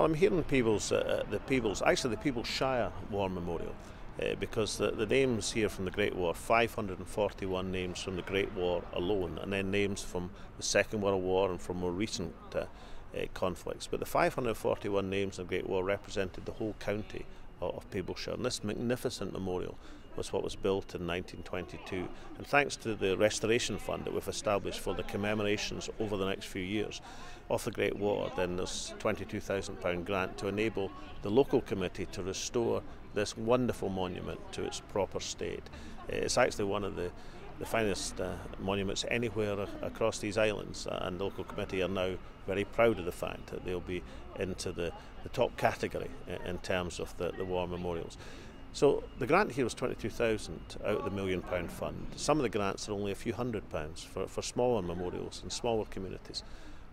Well, I'm here in the People's Shire War Memorial, because the names here from the Great War, 541 names from the Great War alone, and then names from the Second World War and from more recent conflicts. But the 541 names in the Great War represented the whole county of Peeblesshire, and this magnificent memorial was what was built in 1922, and thanks to the Restoration Fund that we've established for the commemorations over the next few years of the Great War, then there's £22,000 grant to enable the local committee to restore this wonderful monument to its proper state. It's actually one of the finest monuments anywhere across these islands, and the local committee are now very proud of the fact that they'll be into the top category in terms of the war memorials. So the grant here was 22,000 out of the £1 million fund. Some of the grants are only a few £100s for smaller memorials and smaller communities.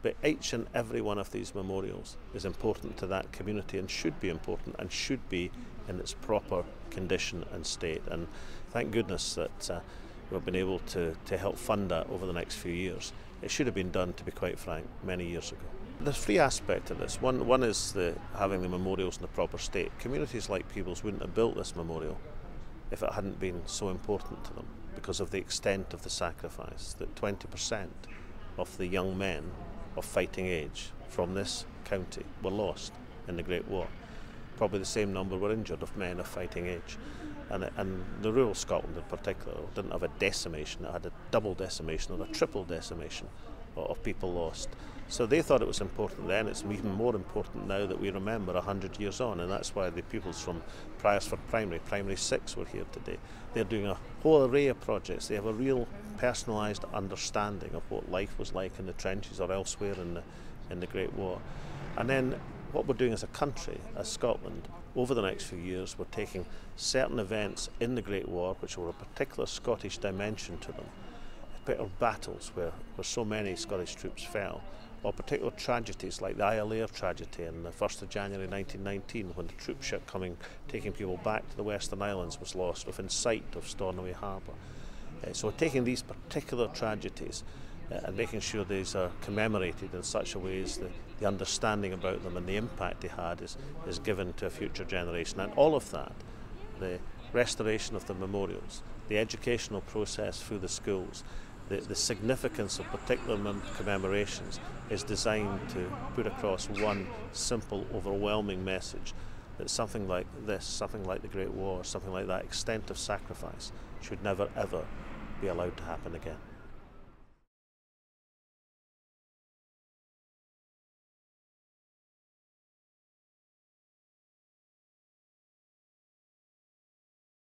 But each and every one of these memorials is important to that community and should be important and should be in its proper condition and state. And thank goodness that we've been able to help fund that over the next few years. It should have been done, to be quite frank, many years ago. There's three aspects to this. One is having the memorials in the proper state. Communities like Peebles wouldn't have built this memorial if it hadn't been so important to them, because of the extent of the sacrifice, that 20% of the young men of fighting age from this county were lost in the Great War. Probably the same number were injured of men of fighting age. And the rural Scotland in particular didn't have a decimation, it had a double decimation or a triple decimation of people lost. So they thought it was important then. It's even more important now that we remember 100 years on, and that's why the pupils from Priorsford Primary 6 were here today. They're doing a whole array of projects. They have a real personalised understanding of what life was like in the trenches or elsewhere in the Great War. And then what we're doing as a country, as Scotland, over the next few years, we're taking certain events in the Great War which were a particular Scottish dimension to them, particular battles where so many Scottish troops fell, or particular tragedies like the Isle Ayr tragedy on the 1st of January 1919, when the troop ship taking people back to the Western Islands was lost within sight of Stornoway Harbour. So we're taking these particular tragedies and making sure these are commemorated in such a way as the understanding about them and the impact they had is given to a future generation. And all of that, the restoration of the memorials, the educational process through the schools, the significance of particular commemorations is designed to put across one simple, overwhelming message that something like this, something like the Great War, something like that extent of sacrifice should never ever be allowed to happen again.